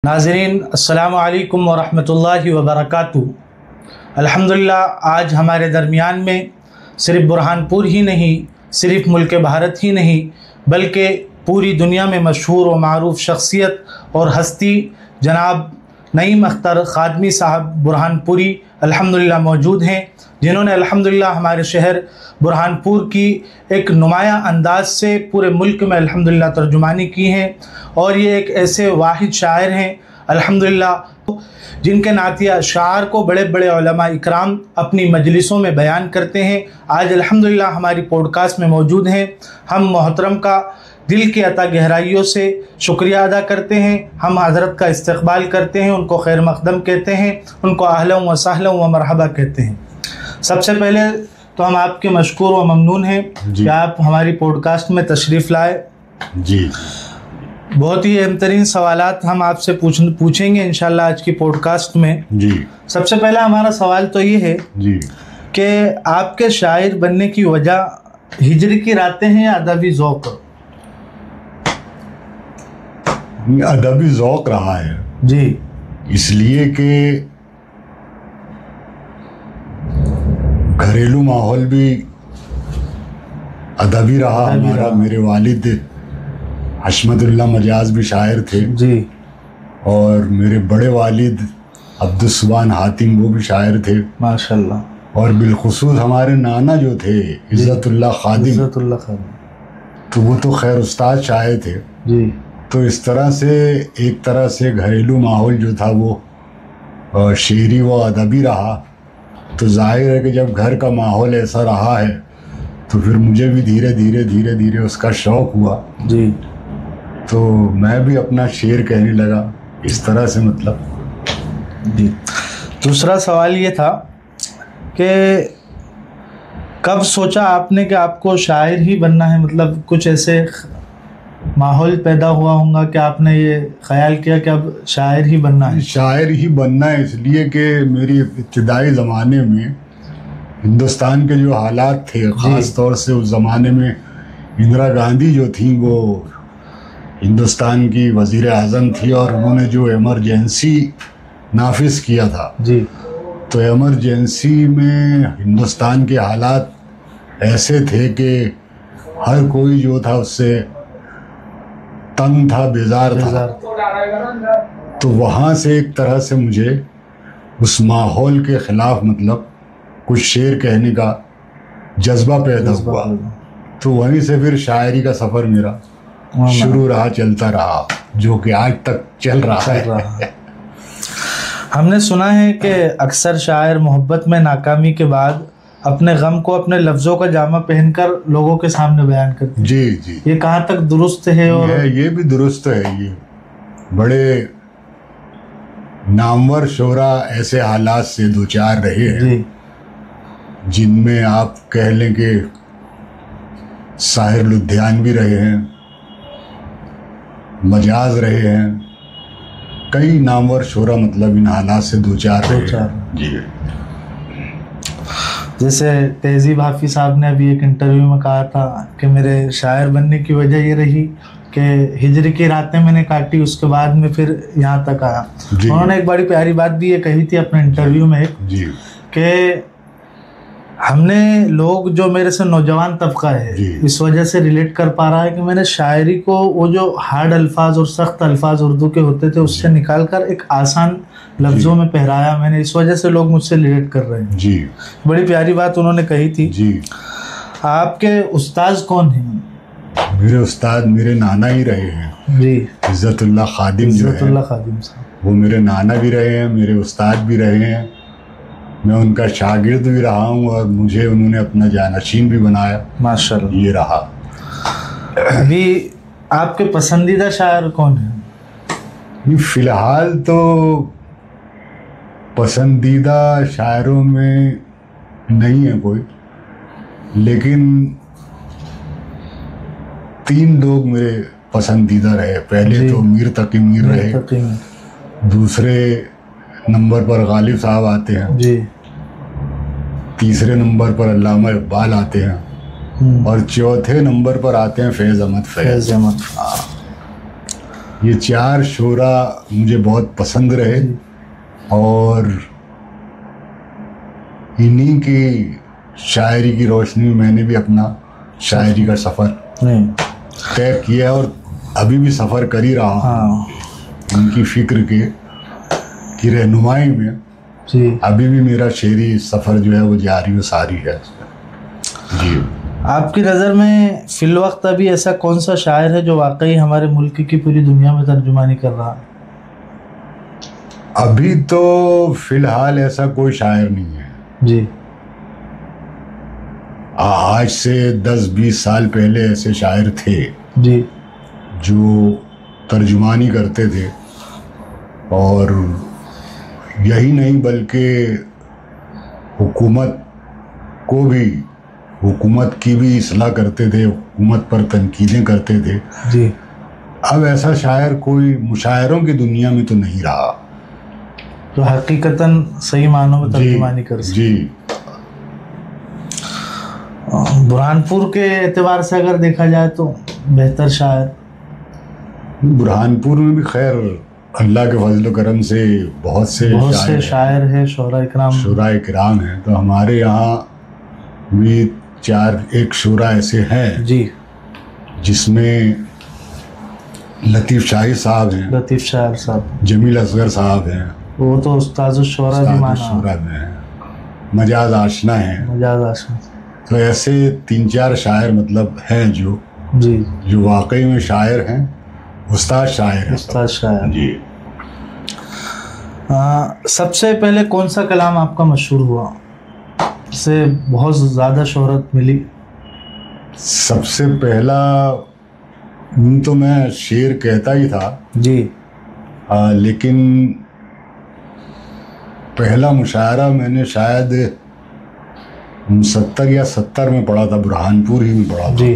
नाज़रीन अस्सलामु अलैकुम वरहमतुल्लाहि वबरकातुहू। अल्हम्दुलिल्लाह आज हमारे दरमियान में सिर्फ बुरहानपुर ही नहीं, सिर्फ मुल्क भारत ही नहीं बल्कि पूरी दुनिया में मशहूर व मारूफ शख्सियत और हस्ती जनाब नईम अख्तर ख़ादमी साहब बुरहानपुरी अल्हम्दुलिल्लाह मौजूद हैं, जिन्होंने अल्हम्दुलिल्लाह हमारे शहर बुरहानपुर की एक नुमाया अंदाज से पूरे मुल्क में अल्हम्दुलिल्लाह तर्जुमानी की है। और ये एक ऐसे वाहिद शायर हैं अल्हम्दुलिल्लाह जिनके नातिया अशार को बड़े बड़े उलमा इकराम अपनी मजलिसों में बयान करते हैं। आज अल्हम्दुलिल्लाह हमारी पॉडकास्ट में मौजूद हैं। हम मोहतरम का दिल की अता गहराइयों से शुक्रिया अदा करते हैं। हम हज़रत का इस्तक़बाल करते हैं, उनको खैर मक़दम कहते हैं, उनको अहलन व सहलन व मरहबा कहते हैं। सबसे पहले तो हम आपके मशकूर व ममनून हैं कि आप हमारी पॉडकास्ट में तशरीफ़ लाए। जी, बहुत ही अहम तरीन सवालात हम आपसे पूछेंगे इंशाल्लाह आज की पॉडकास्ट में। जी, सबसे पहला हमारा सवाल तो ये है जी कि आपके शायर बनने की वजह हिजर की रातें हैं या अदबी ज़ौक़? अदबी ज़ौक़ रहा है जी, इसलिए कि घरेलू माहौल भी अदबी रहा हमारा। मेरे वालिद हशमतुल्लाह मजाज भी शायर थे जी, और मेरे बड़े वालिद अब्दुस्सुबान हातिम वो भी शायर थे माशाल्लाह। और बिलखुसूस हमारे नाना जो थे इज़्ज़तुल्लाह खादिम, तो वो तो खैर उस्ताद शायर थे जी। तो इस तरह से एक तरह से घरेलू माहौल जो था वो शेरी व अदबी रहा। तो जाहिर है कि जब घर का माहौल ऐसा रहा है तो फिर मुझे भी धीरे धीरे उसका शौक़ हुआ जी। तो मैं भी अपना शेर कहने लगा इस तरह से, मतलब जी। दूसरा सवाल ये था कि कब सोचा आपने कि आपको शायर ही बनना है? मतलब कुछ ऐसे माहौल पैदा हुआ होगा कि आपने ये ख्याल किया कि अब शायर ही बनना है? शायर ही बनना है इसलिए कि मेरी इब्तिदाई ज़माने में हिंदुस्तान के जो हालात थे, ख़ास तौर से उस ज़माने में इंदिरा गांधी जो थी वो हिंदुस्तान की वज़ीर आज़म थी और उन्होंने जो एमरजेंसी नाफिज किया था जी, तो एमरजेंसी में हिंदुस्तान के हालात ऐसे थे कि हर कोई जो था उससे तंग था, बेजार था। तो वहाँ से एक तरह से मुझे उस माहौल के ख़िलाफ़ मतलब कुछ शेर कहने का जज्बा पैदा हुआ। तो वहीं से फिर शायरी का सफ़र मेरा शुरू रहा, चलता रहा, जो कि आज तक चल रहा है। हमने सुना है कि अक्सर शायर मोहब्बत में नाकामी के बाद अपने गम को अपने लफ्ज़ों का जामा पहनकर लोगों के सामने बयान करते हैं। जी जी, ये कहाँ तक दुरुस्त है? और ये भी दुरुस्त है। ये बड़े नामवर शोरा ऐसे हालात से दो चार रहे हैं जिनमें आप कह लें कि साहिर लुधियानवी रहे हैं, मजाज रहे हैं, कई नामवर शोरा मतलब इन हालात से दो चार रहे हैं। जी, जैसे तहज़ीब हाफिज़ साहब ने अभी एक इंटरव्यू में कहा था कि मेरे शायर बनने की वजह ये रही कि हिजर की रातें मैंने काटी, उसके बाद में फिर यहाँ तक आया। उन्होंने एक बड़ी प्यारी बात भी ये कही थी अपने इंटरव्यू में कि हमने लोग जो मेरे से नौजवान तबका है इस वजह से रिलेट कर पा रहा है कि मैंने शायरी को वो जो हार्ड अल्फाज और सख्त अल्फाज उर्दू के होते थे उससे निकाल कर एक आसान लफ्ज़ों में पहराया मैंने, इस वजह से लोग मुझसे रिलेट कर रहे हैं। जी, बड़ी प्यारी बात उन्होंने कही थी। जी, आपके उस्ताद कौन हैं? मेरे उस्ताद मेरे नाना ही रहे हैं जी, इज़्ज़तुल्लाह खादिम साहब। वो मेरे नाना भी रहे हैं, मेरे उस्ताद भी रहे हैं। मैं उनका शागिर्द भी रहा हूँ और मुझे उन्होंने अपना जानशीन भी बनाया माशाल्लाह। ये रहा। अभी आपके पसंदीदा शायर कौन है? फ़िलहाल तो पसंदीदा शायरों में नहीं है कोई, लेकिन तीन लोग मेरे पसंदीदा रहे। पहले तो मीर तकी मीर रहे, दूसरे नंबर पर गालिब साहब आते हैं जी, तीसरे नंबर पर अल्लामा इकबाल आते हैं और चौथे नंबर पर आते हैं फैज़ अहमद। ये 4 शोरा मुझे बहुत पसंद रहे और इन्हीं की शायरी की रोशनी में मैंने भी अपना शायरी का सफ़र तय किया और अभी भी सफ़र कर ही रहा हूँ। उनकी फ़िक्र की रहनुमाई में जी। अभी भी मेरा शेरी सफ़र जो है वो जारी व सारी है जी। आपकी नज़र में फिल वक्त अभी ऐसा कौन सा शायर है जो वाकई हमारे मुल्क की पूरी दुनिया में तर्जुमानी कर रहा है? अभी तो फिलहाल ऐसा कोई शायर नहीं है जी। आज से 10-20 साल पहले ऐसे शायर थे जी जो तर्जुमानी करते थे और यही नहीं बल्कि हुकूमत की भी इस्लाह करते थे, हुकूमत पर तनकीदें करते थे जी। अब ऐसा शायर कोई मुशायरों की दुनिया में तो नहीं रहा तो हकीकतन सही मानों में तर्जुमानी कर सकते। जी। बुरहानपुर के एतबार से अगर देखा जाए तो बेहतर शायर बुरहानपुर में भी खैर अल्लाह के फजल करम से बहुत से शायर हैं, शोरा इकराम हैं। तो हमारे यहाँ भी 4-1 शोरा ऐसे हैं जी जिसमें लतीफ़ शाही साहब हैं, लतीफ़ शाह साहब, जमील असगर साहब हैं, वो तो उस्ताद शोरा भी माना में हैं, मजाज आशना हैं। मजाज आशना। तो ऐसे 3-4 शायर मतलब हैं जो वाकई में शायर हैं, उस्ताद शायर हैं। उस्ताद शायर जी। सबसे पहले कौन सा कलाम आपका मशहूर हुआ, से बहुत ज़्यादा शोहरत मिली? सबसे पहला तो मैं शेर कहता ही था जी। लेकिन पहला मुशायरा मैंने शायद 69 या 70 में पढ़ा था, बुरहानपुर ही में पढ़ा था जी।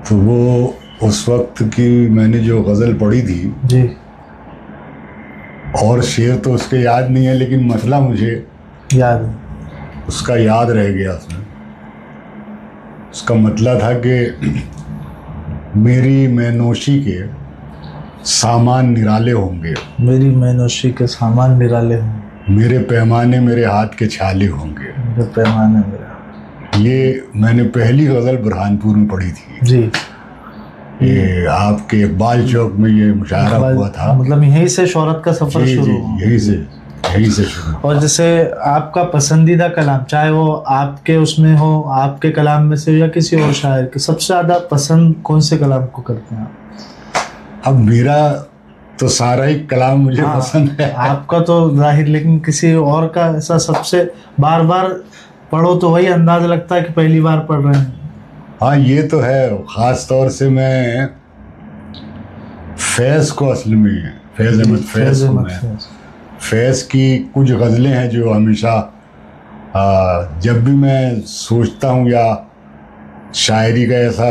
तो वो उस वक्त की मैंने जो गज़ल पढ़ी थी जी, और शेर तो उसके याद नहीं है लेकिन मसला मुझे याद उसका याद रह गया। उसमें उसका मतलब था कि मेरी मैनोशी के सामान निराले होंगे, मेरी मैनोशी के सामान निराले होंगे, मेरे पैमाने मेरे हाथ के छाले होंगे, मेरे पैमाने मेरा। ये मैंने पहली गज़ल बुरहानपुर में पढ़ी थी जी। ये आपके इकबाल चौक में ये मुशायरा हुआ था। मतलब यहीं से शोहरत का सफ़र शुरू हुआ। यहीं से शुरू। और जैसे आपका पसंदीदा कलाम, चाहे वो आपके उसमें हो, आपके कलाम में से या किसी और शायर के, सबसे ज़्यादा पसंद कौन से कलाम को करते हैं आप? अब मेरा तो सारा ही कलाम मुझे पसंद है। आपका तो जाहिर, लेकिन किसी और का ऐसा सबसे बार बार पढ़ो तो वही अंदाज़ लगता है कि पहली बार पढ़ रहे हैं? हाँ ये तो है। ख़ास तौर से मैं फैज़ को, असल में फैज़ अहमद फैज़ को, मैं फैज़ की कुछ गज़लें हैं जो हमेशा जब भी मैं सोचता हूँ या शायरी का ऐसा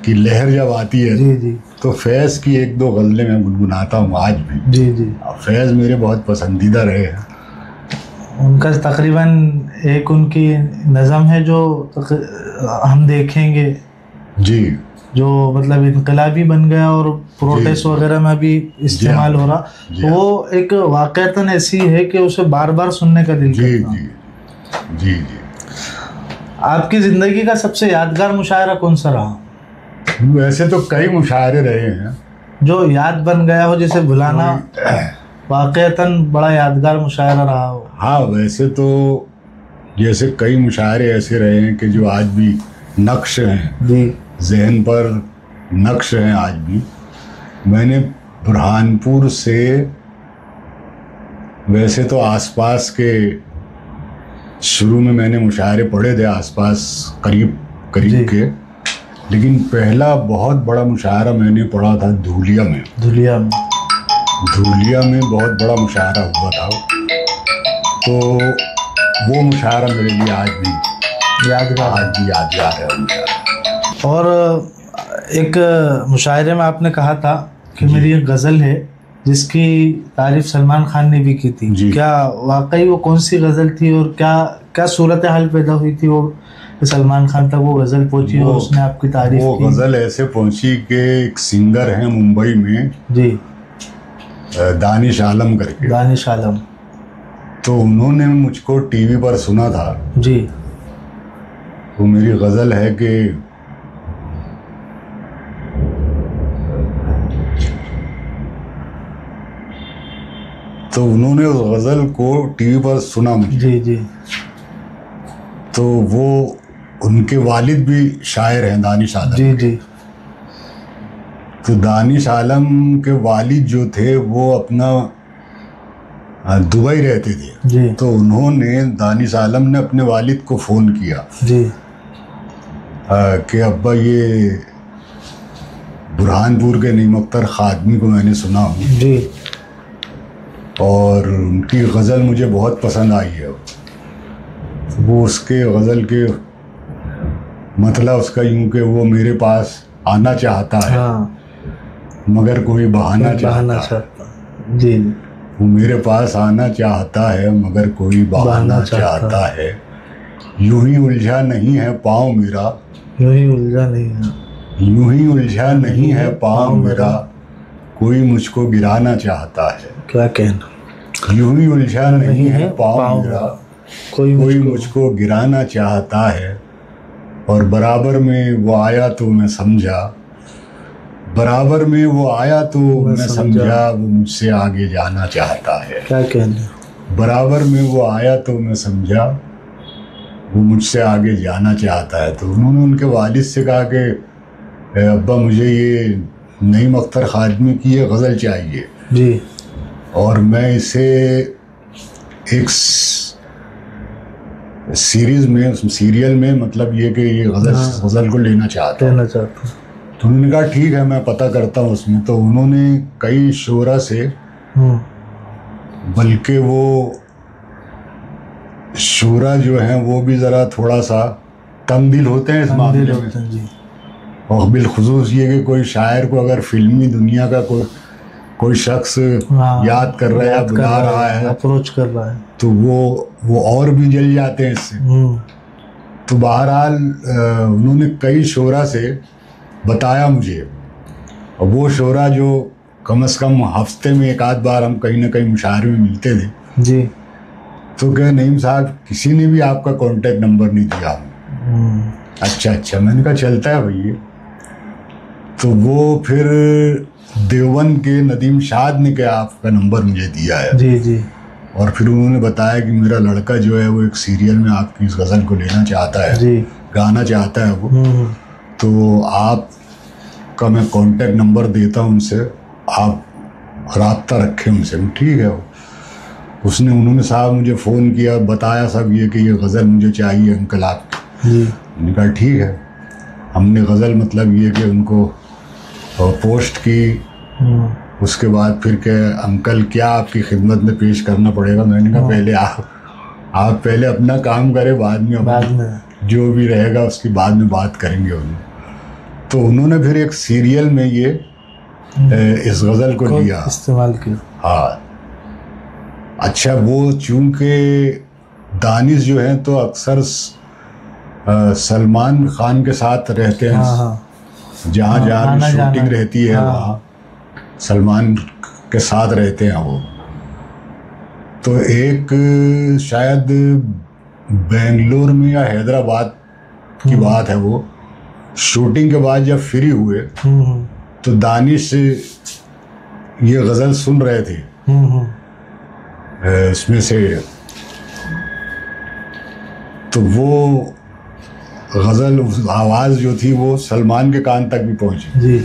कि लहर जब आती है जी तो फैज़ की 1-2 गज़लें मैं गुनगुनाता हूँ आज भी। जी। फैज़ मेरे बहुत पसंदीदा रहे हैं। उनका तकरीबन एक उनकी नज़म है जो हम देखेंगे जी, जो मतलब इनकलाबी बन गया और प्रोटेस्ट वगैरह में भी इस्तेमाल हो रहा। वो एक वाक़अतन ऐसी है कि उसे बार बार सुनने का दिल करता है। जी। आपकी ज़िंदगी का सबसे यादगार मुशायरा कौन सा रहा? वैसे तो कई मुशायरे रहे हैं जो याद बन गया हो, जिसे भुलाना वाक़अतन बड़ा यादगार मुशायरा रहा हो। हाँ वैसे तो जैसे कई मुशायरे ऐसे रहे हैं कि जो आज भी नक्श हैं जी, जहन पर नक्श हैं आज भी। मैंने बुरहानपुर से वैसे तो आसपास के शुरू में मैंने मुशायरे पढ़े थे आसपास करीब के, लेकिन पहला बहुत बड़ा मुशायरा मैंने पढ़ा था धूलिया में बहुत बड़ा मुशायरा हुआ था। तो वो मुशायरा मेरे लिए आज भी यादगार है मुशायरा। और एक मुशायरे में आपने कहा था कि मेरी एक गज़ल है जिसकी तारीफ सलमान खान ने भी की थी। क्या वाकई वो कौन सी गज़ल थी और क्या क्या सूरत हाल पैदा हुई थी वो सलमान खान तक वो गज़ल पहुंची और उसने आपकी तारीफ वो की? गज़ल ऐसे पहुंची कि एक सिंगर है मुंबई में जी, दानिश आलम करके, दानिश आलम, तो उन्होंने मुझको टीवी पर सुना था। जी, वो मेरी गज़ल है कि तो उन्होंने उस गज़ल को टीवी पर सुना मुझे। जी, जी, तो वो उनके वालिद भी शायर हैं दानिश आलम। जी, जी, तो दानिश आलम के वालिद जो थे वो अपना दुबई रहते थे। जी, तो उन्होंने दानिश आलम ने अपने वालिद को फ़ोन किया जी, कि अब्बा ये बुरहानपुर के नईम अख्तर खादमी को मैंने सुना हूँ जी, और उनकी गज़ल मुझे बहुत पसंद आई है। वो उसके गज़ल के मतलब उसका यूँ कि वो मेरे पास आना चाहता है, हाँ, मगर कोई बहाना बहाना चाहता है। चाहता, जी, वो मेरे पास आना चाहता है मगर कोई बहाना चाहता है। यूं ही उलझा नहीं है पाँव मेरा, यूं ही उलझा नहीं है, यूं ही उलझा नहीं है पाँव मेरा, कोई मुझको गिराना चाहता है। क्या कहना, यूं ही उलझा नहीं है पाँव मेरा, कोई कोई मुझको गिराना चाहता है। और बराबर में वो आया तो मैं समझा, बराबर में वो आया तो मैं समझा, वो मुझसे आगे जाना चाहता है। क्या कहना, बराबर में वो आया तो मैं समझा, वो मुझसे आगे जाना चाहता है। तो उन्होंने उनके वालिद से कहा कि अब्बा मुझे ये नईम अख्तर खादमी की ये गज़ल चाहिए जी, और मैं इसे एक सीरीज़ में, सीरियल में, मतलब ये कि ये गज़ल को लेना चाहता हूँ। तो उन्होंने कहा ठीक है मैं पता करता हूँ उसमें। तो उन्होंने कई शोरा से, बल्कि वो शोरा जो हैं वो भी ज़रा थोड़ा सा तंग दिल होते हैं इस मामले में। और बिलखुसूस ये कि कोई शायर को अगर फिल्मी दुनिया का कोई शख्स याद कर रहा है या बुला रहा है, अप्रोच कर रहा है, तो वो और भी जल जाते हैं इससे। तो बहरहाल उन्होंने कई शोरा से बताया मुझे, और वो शोरा जो कम से कम हफ्ते में एक आध बार हम कहीं ना कहीं मुशायरे में मिलते थे जी। तो कहे नईम साहब किसी ने भी आपका कांटेक्ट नंबर नहीं दिया। अच्छा, मैंने कहा चलता है भैया। तो वो फिर देवबंद के नदीम शाद ने क्या आपका नंबर मुझे दिया है। जी, जी। और फिर उन्होंने बताया कि मेरा लड़का जो है वो एक सीरियल में आपकी इस गज़ल को लेना चाहता है जी, गाना चाहता है वो, तो आपका मैं कांटेक्ट नंबर देता हूँ उनसे, आप राब्ता रखें उनसे। ठीक है। उन्होंने साहब मुझे फ़ोन किया, बताया सब ये कि ये गज़ल मुझे चाहिए अंकल आपकी। मैंने कहा ठीक है। हमने गज़ल मतलब ये कि उनको पोस्ट की। उसके बाद फिर के अंकल क्या आपकी खिदमत में पेश करना पड़ेगा। मैंने कहा पहले आप पहले अपना काम करें, बाद में जो भी रहेगा उसकी बाद में बात करेंगे उन्हें। तो उन्होंने फिर एक सीरियल में ये इस गज़ल को लिया, इस्तेमाल किया। हाँ। अच्छा, वो चूँकि दानिश जो हैं तो अक्सर सलमान खान के साथ रहते हैं। जहाँ भी शूटिंग रहती है वहाँ सलमान के साथ रहते हैं वो। तो एक शायद बेंगलोर में या हैदराबाद की बात है, वो शूटिंग के बाद जब फ्री हुए तो दानिश ये गज़ल सुन रहे थे इसमें से। तो वो गज़ल आवाज़ जो थी वो सलमान के कान तक भी पहुंची जी।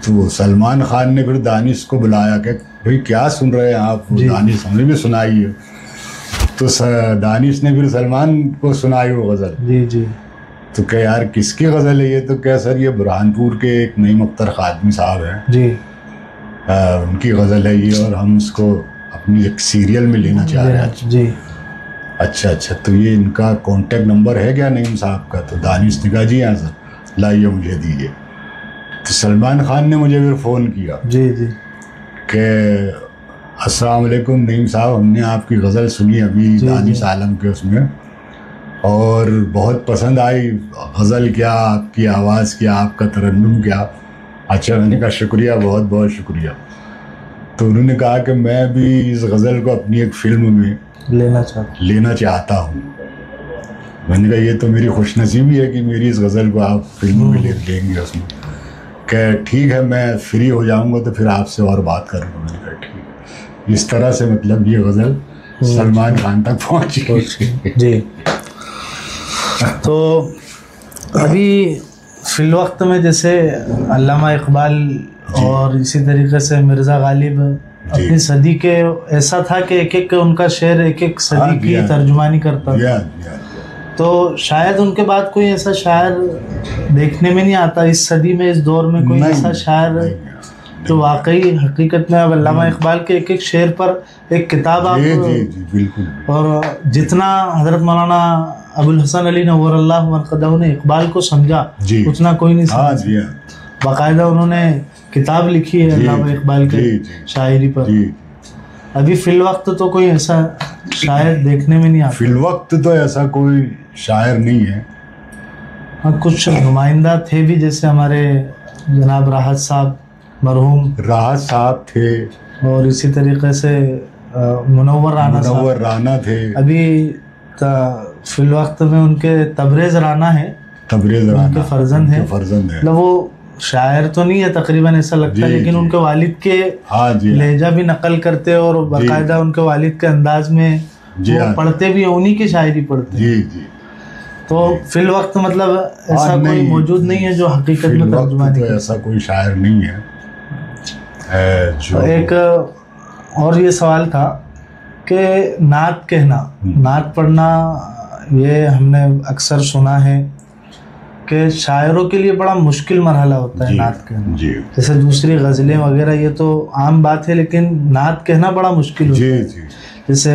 तो सलमान खान ने फिर दानिश को बुलाया कि भाई क्या सुन रहे हैं आप। दानिश हमने भी सुनाई है। तो दानिश ने फिर सलमान को सुनाई वो गज़ल जी जी। तो क्या यार किसकी गज़ल है ये। तो क्या सर ये बुरहानपुर के एक नईम अख्तर खादमी साहब हैं जी, उनकी गज़ल है ये, और हम इसको अपनी एक सीरियल में लेना चाह रहे हैं जी। अच्छा, तो ये इनका कांटेक्ट नंबर है क्या नईम साहब का। तो दानिश ने कहा जी हाँ सर, लाइए मुझे दीजिए। तो सलमान खान ने मुझे फिर फ़ोन किया जी जी कि अस्सलाम वालेकुम नईम साहब, हमने आपकी गज़ल सुनी अभी दानिश आलम के उसमें, और बहुत पसंद आई गज़ल, क्या आपकी आवाज़, क्या आपका तरन्नुम, क्या। अच्छा, मैंने कहा शुक्रिया, बहुत बहुत शुक्रिया। तो उन्होंने कहा कि मैं भी इस गज़ल को अपनी एक फ़िल्म में लेना चाहता हूँ। मैंने कहा ये तो मेरी खुशनसीबी है कि मेरी इस गज़ल को आप फिल्म में लेंगे उसमें। क्या ठीक है, मैं फ्री हो जाऊँगा तो फिर आपसे और बात करूँगा। मैंने कहा ठीक। इस तरह से मतलब ये गज़ल सलमान खान तक पहुँची। जी। तो अभी फिलवक्त में जैसे अल्लामा इकबाल और इसी तरीके से मिर्ज़ा गालिब अपनी सदी के, ऐसा था कि एक एक उनका शेर एक एक सदी की तर्जुमानी करता था। तो शायद उनके बाद कोई ऐसा शायर देखने में नहीं आता इस सदी में, इस दौर में कोई ऐसा शायर जो वाकई हकीकत में। अब अल्लामा इकबाल के एक एक शेर पर एक किताब आप बिल्कुल। और जितना हज़रत मौलाना अबुल हसन अली नव्वरल्लाहु मरक़दहू ने इकबाल को समझा उतना कोई नहीं समझा। बाकायदा उन्होंने किताब लिखी है अल्लामा इकबाल के शायरी पर। अभी फिलवक्त तो कोई ऐसा शायर देखने में नहीं आता। फिलवक्त तो ऐसा कोई शायर नहीं है। हाँ, कुछ नुमाइंदा थे भी, जैसे हमारे जनाब राहत साहब, मरहूम राहत साहब थे, और इसी तरीके से मुनव्वर राना थे। अभी फिलवक्त में उनके तबरेज़ राना है, उनके फर्जंद है। मतलब वो शायर तो नहीं है तकरीबन ऐसा लगता है, लेकिन उनके वालिद के लहजा भी नकल करते और बाकायदा उनके वालिद के अंदाज में वो पढ़ते भी, उन्हीं की शायरी पढ़ते हैं। तो फिल वक्त मतलब ऐसा कोई मौजूद नहीं है जो हकीकत में तर्जुमानी तो ऐसा कोई शायर नहीं है जो। एक और ये सवाल था कि नात कहना, नात पढ़ना, ये हमने अक्सर सुना है कि शायरों के लिए बड़ा मुश्किल मरहला होता है नात कहना। जैसे दूसरी गज़लें वगैरह ये तो आम बात है, लेकिन नात कहना बड़ा मुश्किल होता है। जैसे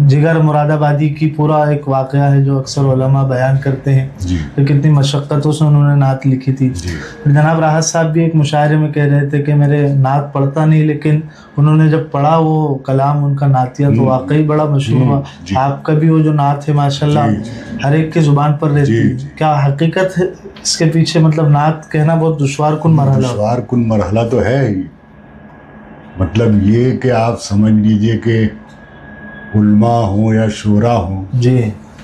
जिगर मुरादाबादी की पूरा एक वाक़या है जो अक्सर उलमा बयान करते हैं कि कितनी मशक्क़तों से उन्होंने नात लिखी थी। जनाब राहत साहब भी एक मुशायरे में कह रहे थे कि मेरे नात पढ़ता नहीं, लेकिन उन्होंने जब पढ़ा वो कलाम उनका नातिया तो वाकई बड़ा मशहूर हुआ। आपका भी वो जो नात है माशाल्लाह हर एक की ज़ुबान पर रहती है। क्या हकीकत है इसके पीछे? मतलब नात कहना बहुत दुश्वार कुन मरहला तो है ही। मतलब ये कि आप समझ लीजिए कि उल्मा हो या शूरा हो जी,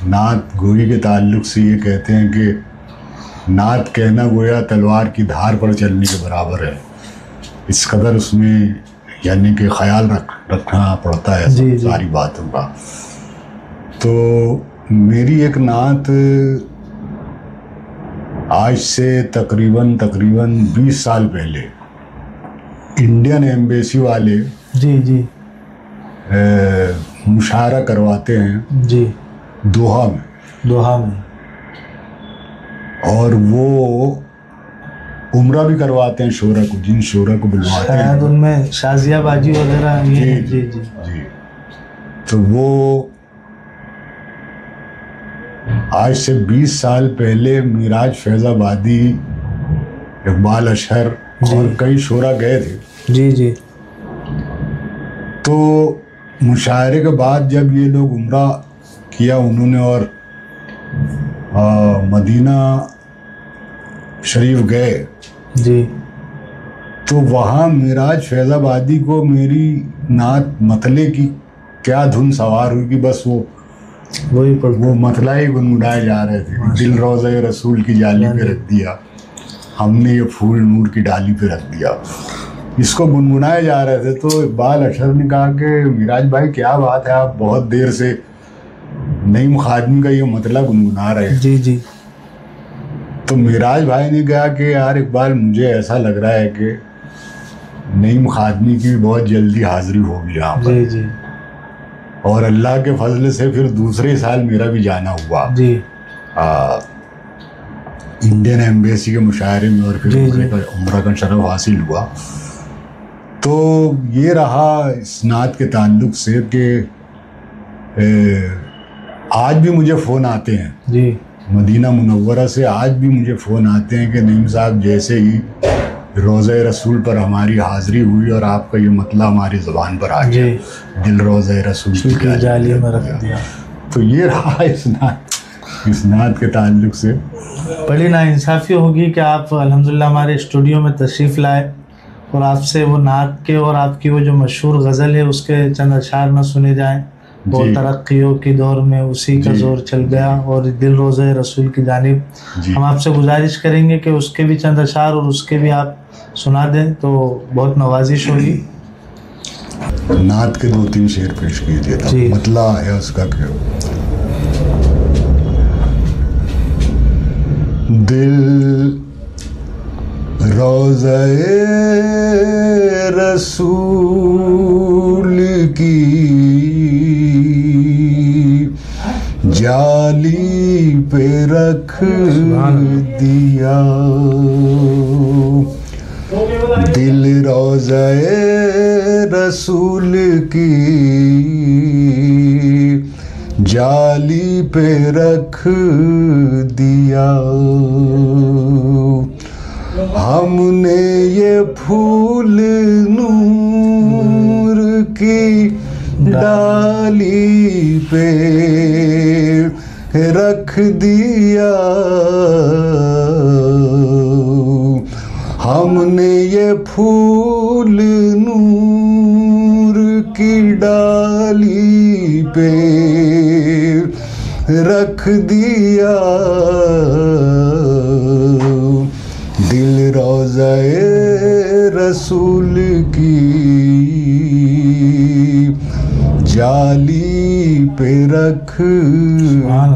नात गोई के ताल्लुक से ये कहते हैं कि नात कहना गोया तलवार की धार पर चलने के बराबर है। इस कदर उसमें यानी कि ख्याल रखना पड़ता है सारी बातों का। तो मेरी एक नात आज से तकरीबन 20 साल पहले इंडियन एम्बेसी वाले जी मुशायरा करवाते हैं जी दोहा में, और वो उम्रा भी करवाते हैं शोरा को, जिन शोरा को बुलवाते हैं उनमें शाजिया बाजी वगैरह। जी। तो वो आज से 20 साल पहले मिराज फैज़ाबादी, इकबाल अशहर और कई शोरा गए थे। जी। तो मुशायरे के बाद जब ये लोग उम्रा किया उन्होंने और मदीना शरीफ गए जी, तो वहाँ मिराज फैज़ाबादी को मेरी नात मतले की क्या धुन सवार हुई कि बस वो मतला ही गुनगुनाए जा रहे थे। दिल रोज़े रसूल की जाली पे रख दिया हमने, ये फूल नूर की डाली पे रख दिया, इसको गुनगुनाए जा रहे थे। तो इकबाल अशहर ने कहा कि मिराज भाई क्या बात है, आप बहुत देर से नईम खादमी का ये मतलब गुनगुना रहे हैं। जी। तो मिराज भाई ने कहा कि यार इकबाल, मुझे ऐसा लग रहा है कि नईम खादमी की बहुत जल्दी हाजिरी होगी यहाँ पर। जी। और अल्लाह के फजल से फिर दूसरे साल मेरा भी जाना हुआ जी इंडियन एम्बेसी के मुशायरे में, और फिर उम्रा का शरफ हासिल हुआ। तो ये रहा इस नात के ताल्लुक से कि आज भी मुझे फ़ोन आते हैं जी, मदीना मुनव्वरा से आज भी मुझे फ़ोन आते हैं कि नईम साहब जैसे ही रोज़े रसूल पर हमारी हाज़िरी हुई और आपका ये मतला हमारी ज़बान पर आ गया, दिल रोज़े रसूल की जाली में रख दिया। तो ये रहा इस नात। इस नात के ताल्लुक से। बड़ी नाइंसाफ़ी होगी कि आप अल्हम्दुलिल्लाह हमारे स्टूडियो में तशरीफ़ लाए और आपसे वो नात के और आपकी वो जो मशहूर गज़ल है उसके चंद अशार न सुने जाएं। वो तरक्कियों की दौर में उसी का जोर चल गया और दिल रोज़े रसूल की जानिब। हम आपसे गुजारिश करेंगे कि उसके भी चंद अशार और उसके भी आप सुना दें तो बहुत नवाजिश होगी। नात के 2-3 शेर पेश कीजिए था, मतला है उसका क्या। दिल रोज़े रसूल की जाली पे रख दिया, दिल रोज़े रसूल की जाली पे रख दिया। हमने ये फूल नूर की डाली पे रख दिया, हमने ये फूल नूर की डाली पे रख दिया, दिल रोज़े रसूल की जाली पे रख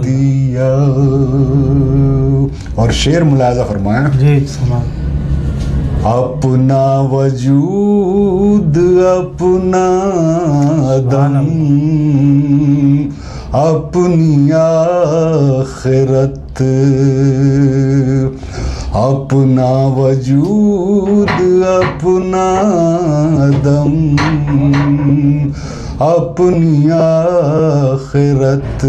दिया। और शेर मुलाज़ा फरमाया जी। अपना वजूद अपना दम अपनी आखिरत, अपना वजूद अपना दम अपनी आखिरत,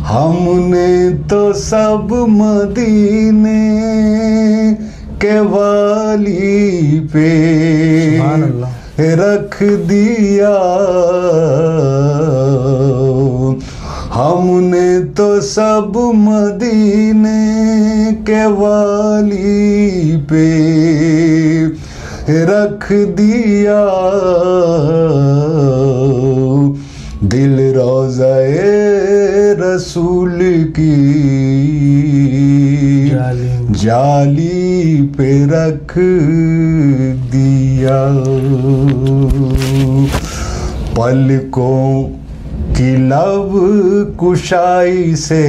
हमने तो सब मदीने के वाली पे रख दिया, हमने तो सब मदीने के वाली पे रख दिया, दिल रोज़े रसूल की जाली पे रख दिया। पलकों की लब कुशाई से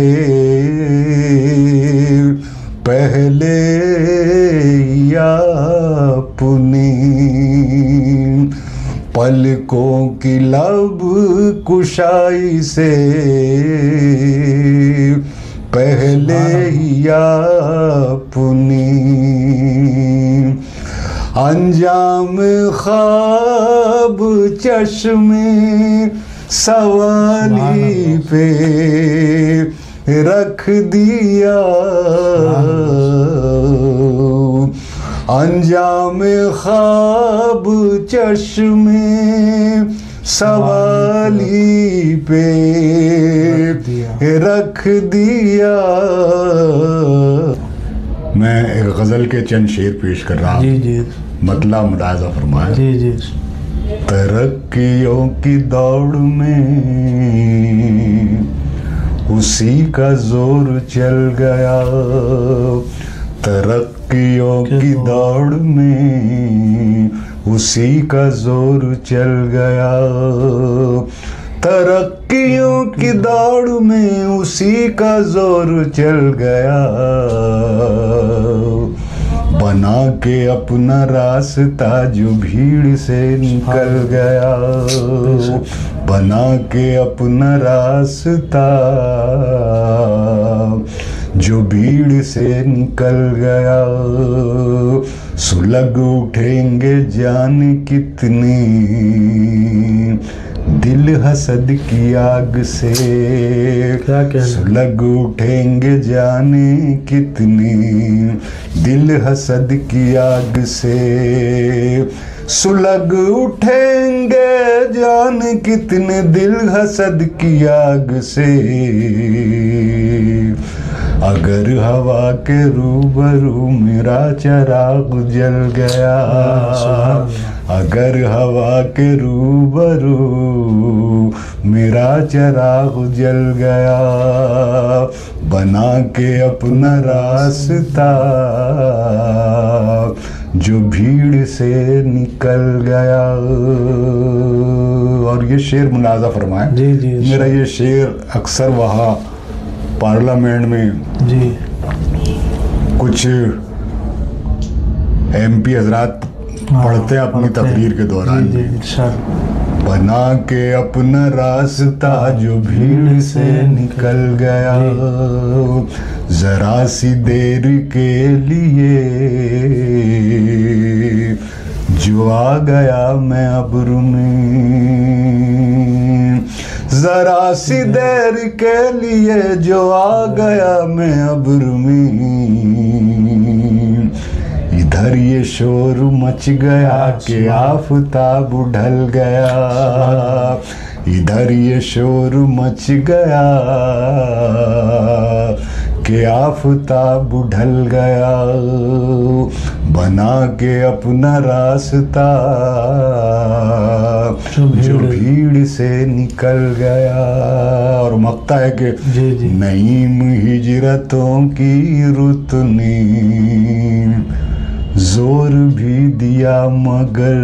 पहले या अपनी, पलकों की लब कुशाई से पहले या अपनी, अंजाम ख्वाब चश्मे सवाली पे रख दिया, अंजाम ख्वाब चश्मे सवाली पे रख दिया। मैं एक गज़ल के चंद शेर पेश कर रहा हूँ। जी जी। मतला मुलाज़ा फरमाया। जी जी। तरक्कियों की दौड़ में उसी का जोर चल गया, तरक्कियों की दौड़ में उसी का जोर चल गया, तरक्कियों की दौड़ में उसी का जोर चल गया, बना के अपना रास्ता जो भीड़ से निकल गया, बना के अपना रास्ता जो भीड़ से निकल गया, सुलग उठेंगे जान कितनी दिल हसद की आग से, सुलग उठेंगे जाने कितनी दिल हसद की आग से, सुलग उठेंगे जान कितने दिल हसद की आग से, अगर हवा के रूबरू मेरा चिराग जल गया, अगर हवा के रूबरू मेरा चिराग जल गया, बना के अपना रास्ता जो भीड़ से निकल गया। और ये शेर मुलाजा फरमाए। मेरा ये शेर अक्सर वहाँ पार्लियामेंट में जी कुछ MP हजरात पढ़ते हैं अपनी तकरीर के दौरान। बना के अपना रास्ता जो भीड़ से निकल गया, जरा सी देर के लिए जो आ गया मैं अब्रू में, जरा सी देर के लिए जो आ गया मैं अब्रू में, इधर ये शोर मच गया कि आफताब ढल गया, इधर ये शोर मच गया कि आफताब ढल गया, बना के अपना रास्ता जो भीड़ से निकल गया। और मकता है कि नईम हिजरतों की रुत ने जोर भी दिया मगर,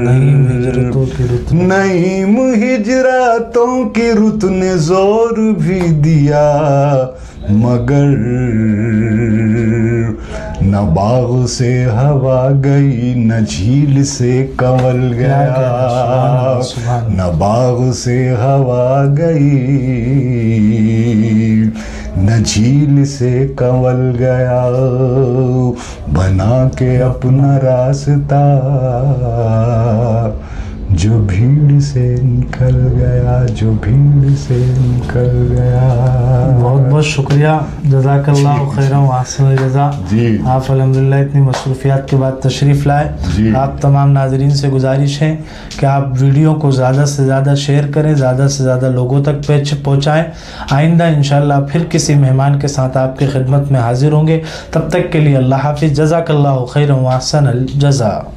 नईम हिजरतों की रुत ने जोर भी दिया मगर, न बाग से हवा गई न झील से कंवल गया, न बाग से हवा गई न झील से कंवल गया, बना के अपना रास्ता जो भीड़ से निकल गया, जो भीड़ से निकल गया। बहुत बहुत शुक्रिया, जज़ाकल्लाहु खैरन व अहसन जज़ा। आप अल्हम्दुलिल्लाह इतनी मसरूफियात के बाद तशरीफ़ लाए। आप तमाम नाज़रीन से गुजारिश है कि आप वीडियो को ज़्यादा से ज़्यादा शेयर करें, ज़्यादा से ज़्यादा लोगों तक पहुँचाएँ। आइंदा इंशाअल्लाह फिर किसी मेहमान के साथ आपकी खिदमत में हाजिर होंगे। तब तक के लिए अल्लाह हाफ़िज़। जज़ाकल्लाहु खैरन व अहसन जज़ा।